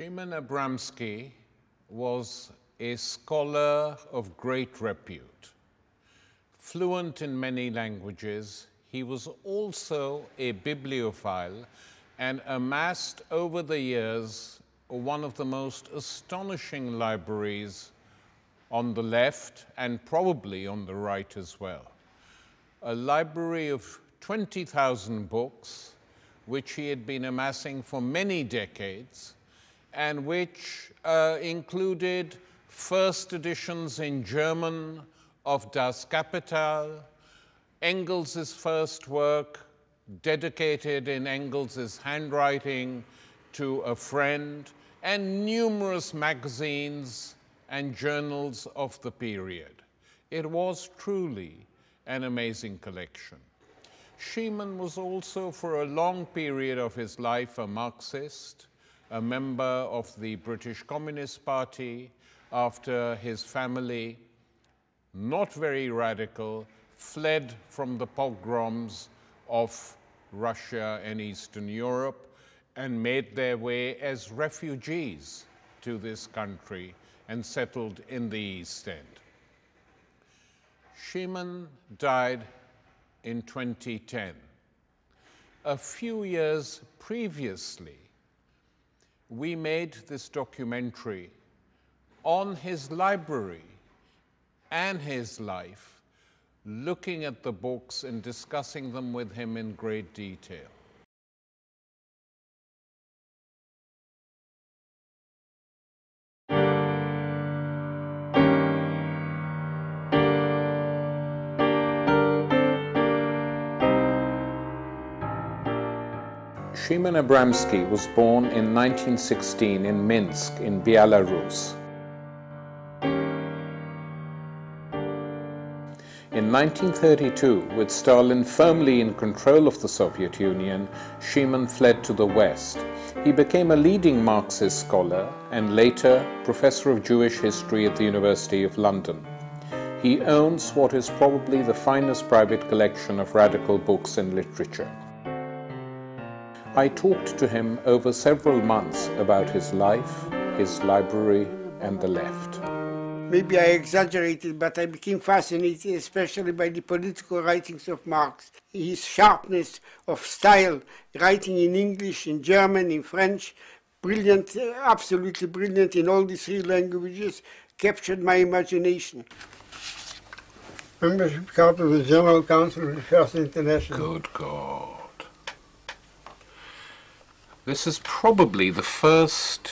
Szymon Abramski was a scholar of great repute. Fluent in many languages, he was also a bibliophile and amassed over the years one of the most astonishing libraries on the left and probably on the right as well. A library of 20,000 books, which he had been amassing for many decades, and which included first editions in German of Das Kapital, Engels's first work dedicated in Engels's handwriting to a friend, and numerous magazines and journals of the period. It was truly an amazing collection. Szymon was also for a long period of his life a Marxist, a member of the British Communist Party, after his family, not very radical, fled from the pogroms of Russia and Eastern Europe and made their way as refugees to this country and settled in the East End. Szymon died in 2010. A few years previously, we made this documentary on his library and his life, looking at the books and discussing them with him in great detail. Szymon Abramski was born in 1916 in Minsk in Belarus. In 1932, with Stalin firmly in control of the Soviet Union, Szymon fled to the West. He became a leading Marxist scholar and later professor of Jewish history at the University of London. He owns what is probably the finest private collection of radical books and literature. I talked to him over several months about his life, his library, and the left. Maybe I exaggerated, but I became fascinated especially by the political writings of Marx. His sharpness of style, writing in English, in German, in French, brilliant, absolutely brilliant in all the three languages, captured my imagination. Membership card of the General Council of the First International. Good God. This is probably the first,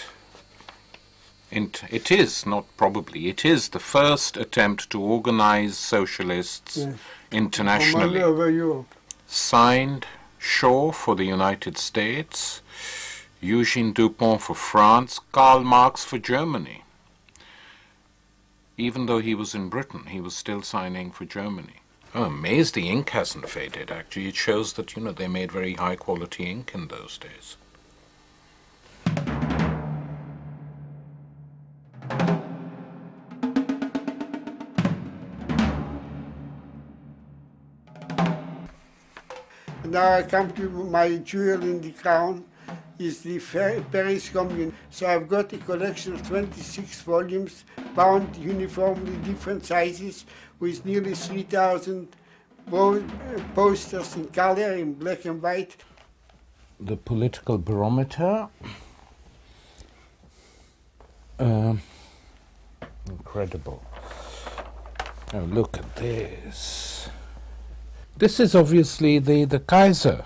it is the first attempt to organize socialists internationally. Over Europe. Signed Shaw for the United States, Eugene Dupont for France, Karl Marx for Germany. Even though he was in Britain, he was still signing for Germany. I'm amazed the ink hasn't faded, actually. It shows that, they made very high quality ink in those days. Now I come to my jewel in the crown, is the Paris Commune. So I've got a collection of 26 volumes, bound uniformly different sizes, with nearly 3,000 posters in color, in black and white. The political barometer. Incredible. Oh, look at this. This is obviously the Kaiser.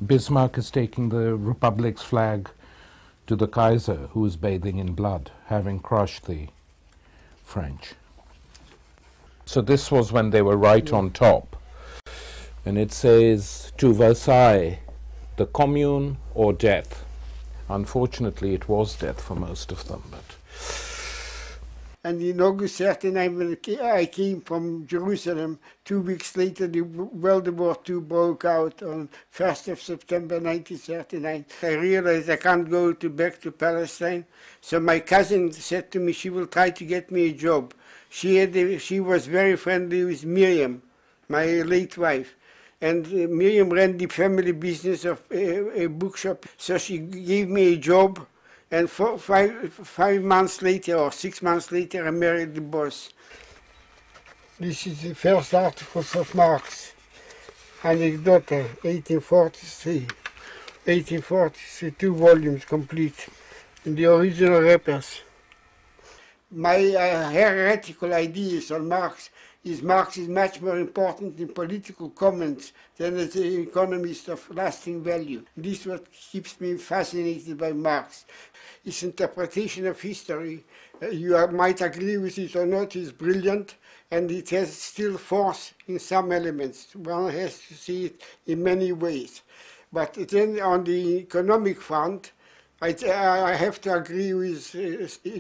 Bismarck is taking the Republic's flag to the Kaiser, who is bathing in blood, having crushed the French. So this was when they were right on top. And it says, to Versailles, the Commune or death. Unfortunately, it was death for most of them. But And in August 39, when I came from Jerusalem, 2 weeks later, the World War II broke out on 1st of September 1939. I realized I can't go back to Palestine. So my cousin said to me she will try to get me a job. She was very friendly with Miriam, my late wife. And Miriam ran the family business of a bookshop. So she gave me a job And 5 months later or 6 months later I married the boss. This is the first articles of Marx. Anecdote, 1843. 1843, 2 volumes complete, in the original wrappers. My heretical ideas on Marx is much more important in political comments than as an economist of lasting value. This is what keeps me fascinated by Marx. His interpretation of history, you might agree with it or not, is brilliant, and it has still force in some elements. One has to see it in many ways. But then on the economic front, I have to agree with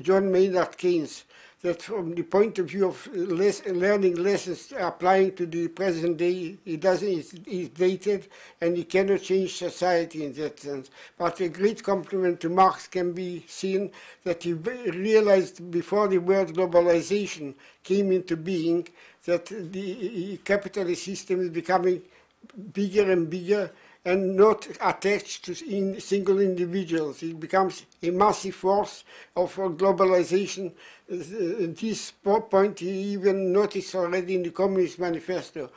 John Maynard Keynes that from the point of view of learning lessons applying to the present day, it's dated and it cannot change society in that sense. But a great compliment to Marx can be seen that he realized before the word globalization came into being that the capitalist system is becoming bigger and bigger and not attached to single individuals. It becomes a massive force of globalization. At this point, he even noticed already in the Communist Manifesto.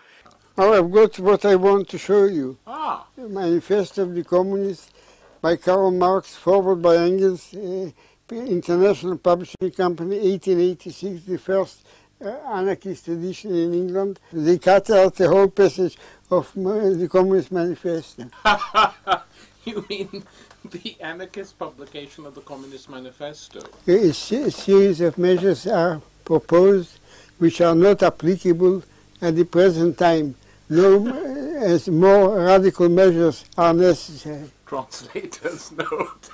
Now I've got what I want to show you. The Manifesto of the Communists by Karl Marx, forward by Engels, International Publishing Company, 1886, the first anarchist edition in England. They cut out the whole passage of the Communist Manifesto. You mean the anarchist publication of the Communist Manifesto? A series of measures are proposed which are not applicable at the present time. No, as more radical measures are necessary. Translator's note.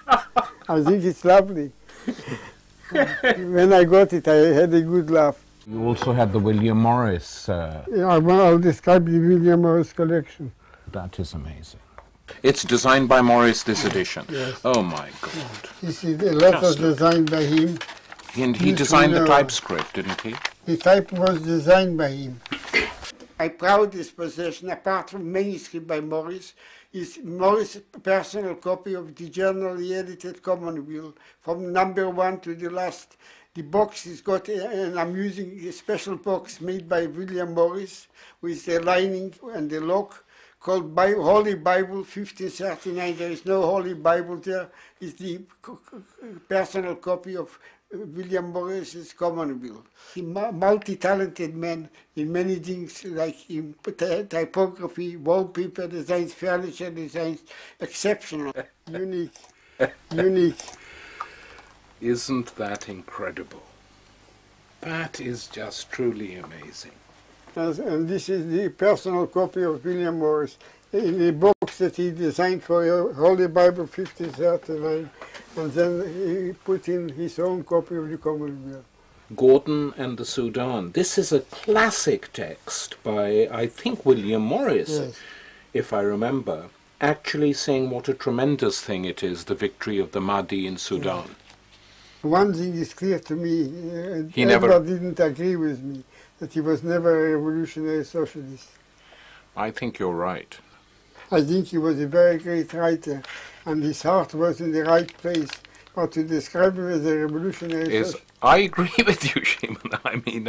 I think it's lovely. When I got it, I had a good laugh. You also had the William Morris. I'll describe the William Morris collection. That is amazing. It's designed by Morris, this edition. Yes. Oh my God. This is a lot was designed by him. And he designed the typescript, didn't he? The type was designed by him. My proudest possession, apart from manuscript by Morris, is Morris' personal copy of the journally edited Commune from number 1 to the last. The box has got an amusing special box made by William Morris with the lining and the lock called Holy Bible 1539. There is no Holy Bible there. It's the personal copy of William Morris's Commune. He's a multi-talented man in many things, like in typography, wallpaper designs, furniture designs, exceptional, unique, unique. Isn't that incredible? That is just truly amazing. And this is the personal copy of William Morris in a box that he designed for Holy Bible 1539, and then he put in his own copy of the Commune. Gordon and the Sudan. This is a classic text by, I think, William Morris, Yes. if I remember, actually saying what a tremendous thing it is, the victory of the Mahdi in Sudan. Yes. One thing is clear to me, Edward didn't agree with me, that he was never a revolutionary socialist. I think you're right. I think he was a very great writer, and his heart was in the right place. But to describe him as a revolutionary socialist... I agree with you, Shimon. I mean,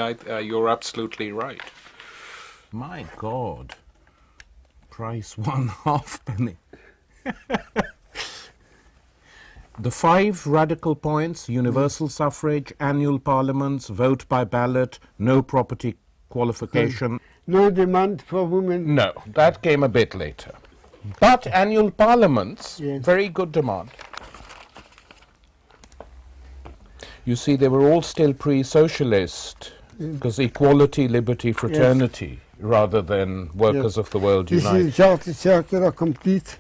you're absolutely right. My God. Price 1/2 penny. The 5 radical points: universal suffrage, annual parliaments, vote by ballot, no property qualification. No demand for women. No, that came a bit later. But annual parliaments, Yes. very good demand. You see, they were all still pre-socialist, because equality, liberty, fraternity, rather than workers of the world This unite. is Chartist circular complete.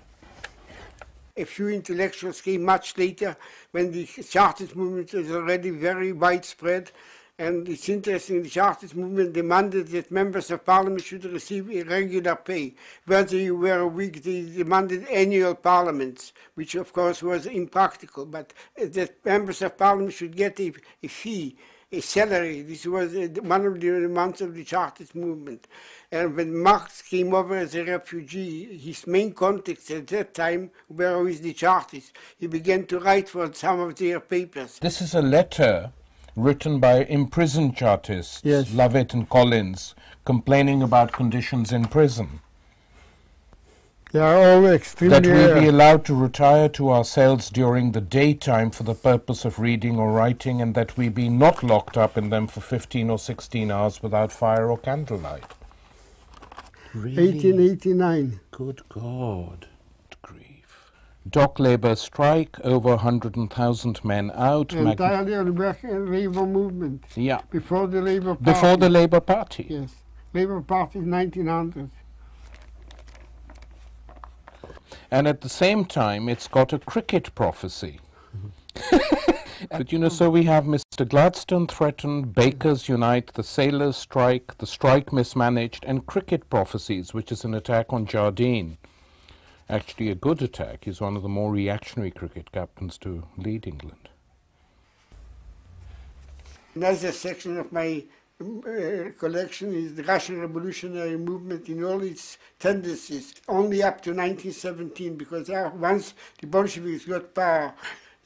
A few intellectuals came much later, when the Chartist movement was already very widespread. And it's interesting, the Chartist movement demanded that members of parliament should receive a regular pay. Whether you were a week, they demanded annual parliaments, which of course was impractical, but that members of parliament should get a fee, salary. This was one of the months of the Chartist movement. And when Marx came over as a refugee, his main contacts at that time were with the Chartists. He began to write for some of their papers. This is a letter written by imprisoned Chartists, Yes. Lovett and Collins, complaining about conditions in prison. They are all extremely... That we be allowed to retire to our cells during the daytime for the purpose of reading or writing, and that we be not locked up in them for 15 or 16 hours without fire or candlelight. Really? 1889. Good God. Grief. Dock labour strike, over 100,000 men out. Entirely on the work and labour movement. Yeah. Before the Labour Party. Before the Labour Party. Yes. Labour Party is 1900. And at the same time, it's got a cricket prophecy. But you know, so we have Mr. Gladstone threatened, bakers unite, the sailors strike, the strike mismanaged, and cricket prophecies, which is an attack on Jardine. Actually a good attack. He's one of the more reactionary cricket captains to lead England. Another section of my collection is the Russian revolutionary movement in all its tendencies, only up to 1917, because once the Bolsheviks got power,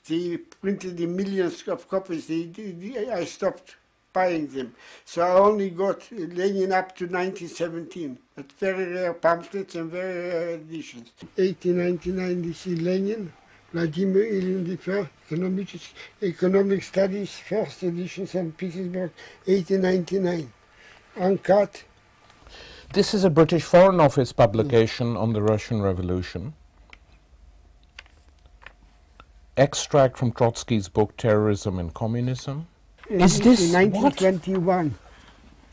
they printed the millions of copies. I stopped buying them. So I only got Lenin up to 1917, but very rare pamphlets and very rare editions. 1899, this is Lenin, Vladimir Ilyich I, Economic Studies, first edition, St. Petersburg, 1899, uncut. This is a British Foreign Office publication on the Russian Revolution. Extract from Trotsky's book, Terrorism and Communism. Is this in 1921?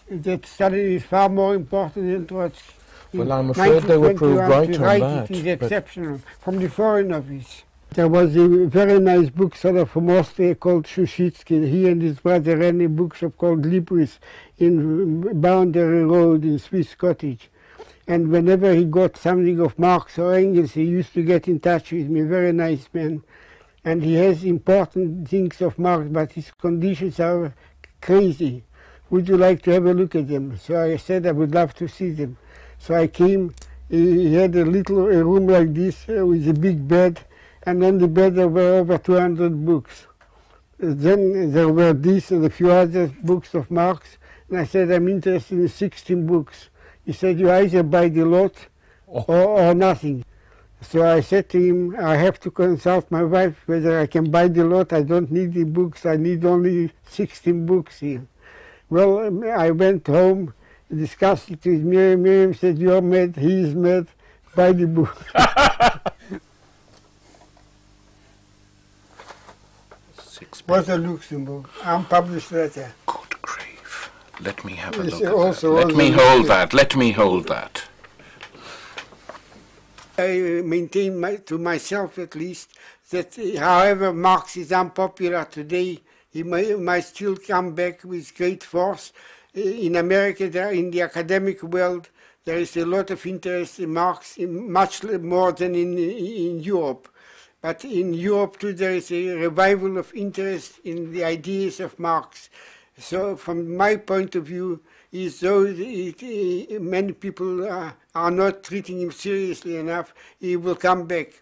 What? That study is far more important than Trotsky. Well, I'm afraid they were proved right on that. It is exceptional, from the Foreign Office. There was a very nice bookseller from Austria called Shushitsky. He and his brother ran a bookshop called Libris in Boundary Road in Swiss Cottage. And whenever he got something of Marx or Engels, he used to get in touch with me, very nice man. And he has important things of Marx, but his conditions are crazy. Would you like to have a look at them? So I said I would love to see them. So I came, he had a room like this with a big bed, and on the bed there were over 200 books. Then there were these and a few other books of Marx, and I said I'm interested in 16 books. He said you either buy the lot or nothing. So I said to him, I have to consult my wife whether I can buy the lot. I don't need the books, I need only 16 books here. Well, I went home, discussed it with Miriam. Miriam said, you're mad, he is mad, buy the book. Was a Luxembourg, unpublished letter. Good grief. Let me have a Yes, look also at that. Let me hold that. Let me hold that. I maintain to myself at least that however Marx is unpopular today, he might still come back with great force. In America, in the academic world, there is a lot of interest in Marx, much more than in Europe. But in Europe too, there is a revival of interest in the ideas of Marx. So from my point of view, is though many people are not treating him seriously enough, he will come back.